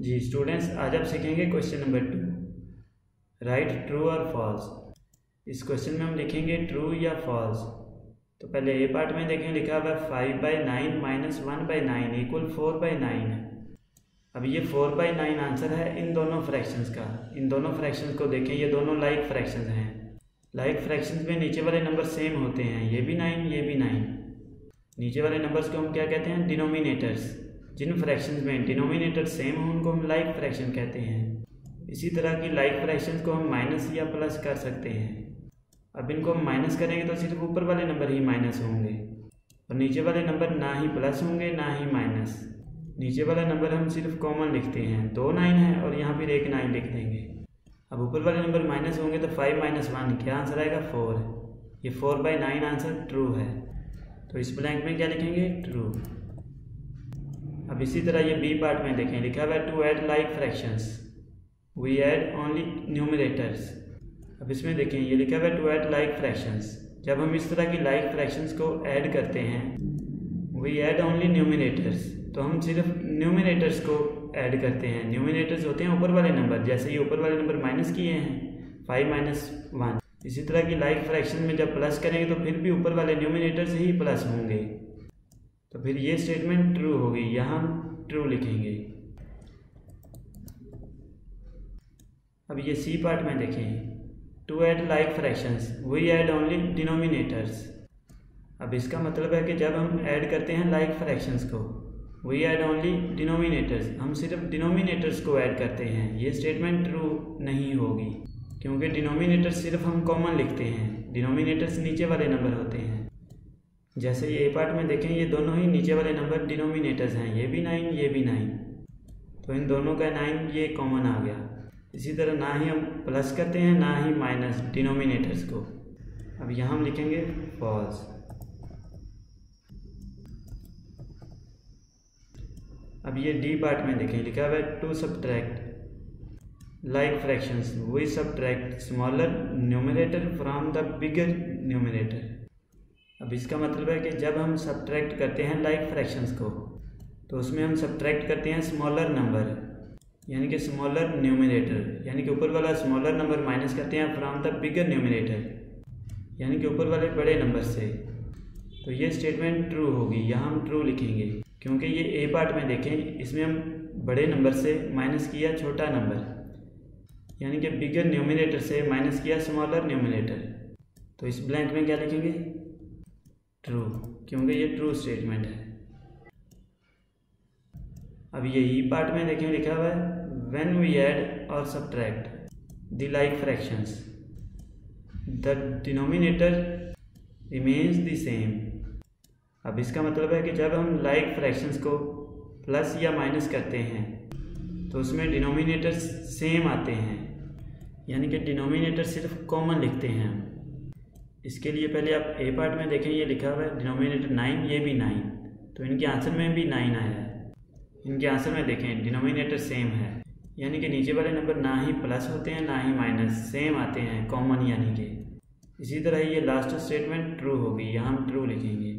जी students, आज आप सीखेंगे क्वेश्चन नंबर 2, राइट ट्रू और फॉल्स। इस क्वेश्चन में हम लिखेंगे ट्रू या फॉल्स। तो पहले ए पार्ट में देखें, लिखा हुआ 5/9 माइनस 1/9 इक्वल 4/9 है। अब ये 4/9 आंसर है इन दोनों फ्रैक्शंस का। इन दोनों फ्रैक्शंस को देखें, ये दोनों लाइक फ्रैक्शंस हैं। लाइक फ्रैक्शंस में नीचे वाले नंबर सेम होते हैं, ये भी 9 ये भी 9। नीचे वाले नंबर्स को हम क्या कहते हैं? डिनोमिनेटर्स। जिन फ्रैक्शंस में डिनोमिनेटर सेम हो उनको हम लाइक फ्रैक्शन कहते हैं। इसी तरह की लाइक फ्रैक्शंस को हम माइनस या प्लस कर सकते हैं। अब इनको हम माइनस करेंगे तो सिर्फ ऊपर वाले नंबर ही माइनस होंगे और नीचे वाले नंबर ना ही प्लस होंगे ना ही माइनस। नीचे वाला नंबर हम सिर्फ कॉमन लिखते हैं, 2 9 है और यहाँ फिर एक 9 लिख देंगे। अब ऊपर वाले नंबर माइनस होंगे तो 5 - 1 क्या आंसर आएगा? 4। ये 4/9 आंसर ट्रू है। तो इस ब्लैंक में क्या लिखेंगे? ट्रू। अब इसी तरह ये बी पार्ट में देखें, लिखा हुआ है to add like fractions we add only numerators. अब इसमें देखें, ये लिखा हुआ है टू ऐड लाइक फ्रैक्शंस। जब हम इस तरह की लाइक फ्रैक्शंस को ऐड करते हैं, वी ऐड ओनली न्यूमरेटर्स, तो हम सिर्फ न्यूमरेटर्स को ऐड करते हैं। न्यूमरेटर्स होते हैं ऊपर वाले नंबर, जैसे ये ऊपर वाले नंबर माइनस किए हैं 5 - 1। इसी तरह की लाइक फ्रैक्शन में जब प्लस करेंगे तो फिर भी ऊपर वाले न्यूमरेटर्स ही प्लस होंगे, तो फिर ये स्टेटमेंट ट्रू होगी। यहाँ हम ट्रू लिखेंगे। अब ये सी पार्ट में देखें, to add like fractions we add only denominators. अब इसका मतलब है कि जब हम ऐड करते हैं लाइक फ्रैक्शंस को, वी ऐड ओनली डिनोमिनेटर्स, हम सिर्फ डिनोमिनेटर्स को ऐड करते हैं। ये स्टेटमेंट ट्रू नहीं होगी, क्योंकि डिनोमिनेटर्स सिर्फ हम कॉमन लिखते हैं। डिनोमिनेटर्स नीचे वाले नंबर होते हैं। जैसे ये ए पार्ट में देखें, ये दोनों ही नीचे वाले नंबर डिनोमिनेटर्स हैं, ये भी 9 ये भी 9, तो इन दोनों का 9 ये कॉमन आ गया। इसी तरह ना ही हम प्लस करते हैं ना ही माइनस डिनोमिनेटर्स को। अब यहाँ हम लिखेंगे फॉल्स। अब ये डी पार्ट में देखें, लिखा हुआ है to subtract like fractions we subtract smaller numerator from the bigger numerator. अब इसका मतलब है कि जब हम सब्ट्रैक्ट करते हैं लाइक फ्रैक्शंस को, तो उसमें हम सब्ट्रैक्ट करते हैं स्मॉलर नंबर, यानी कि स्मॉलर न्यूमरेटर, यानी कि ऊपर वाला स्मॉलर नंबर माइनस करते हैं फ्रॉम द बिगर न्यूमरेटर, यानी कि ऊपर वाले बड़े नंबर से। तो ये स्टेटमेंट ट्रू होगी। यहाँ हम ट्रू लिखेंगे, क्योंकि ये ए पार्ट में देखें, इसमें हम बड़े नंबर से माइनस किया छोटा नंबर, यानी कि बिगर न्यूमरेटर से माइनस किया स्मॉलर न्यूमरेटर। तो इस ब्लैंक में क्या लिखेंगे? ट्रू, क्योंकि ये ट्रू स्टेटमेंट है। अब ये ई पार्ट में देखें, लिखा हुआ है व्हेन वी ऐड और subtract the like fractions the denominator remains the same. अब इसका मतलब है कि जब हम लाइक फ्रैक्शंस को प्लस या माइनस करते हैं तो उसमें डिनोमिनेटर सेम आते हैं, यानी कि डिनोमिनेटर सिर्फ कॉमन लिखते हैं हम। इसके लिए पहले आप ए पार्ट में देखें, ये लिखा हुआ है डिनोमिनेटर 9 ये भी 9, तो इनके आंसर में भी 9 आया है। इनके आंसर में देखें डिनोमिनेटर सेम है, यानी कि नीचे वाले नंबर ना ही प्लस होते हैं ना ही माइनस, सेम आते हैं कॉमन, यानी कि। इसी तरह ये लास्ट स्टेटमेंट ट्रू होगी। यहाँ हम ट्रू लिखेंगे।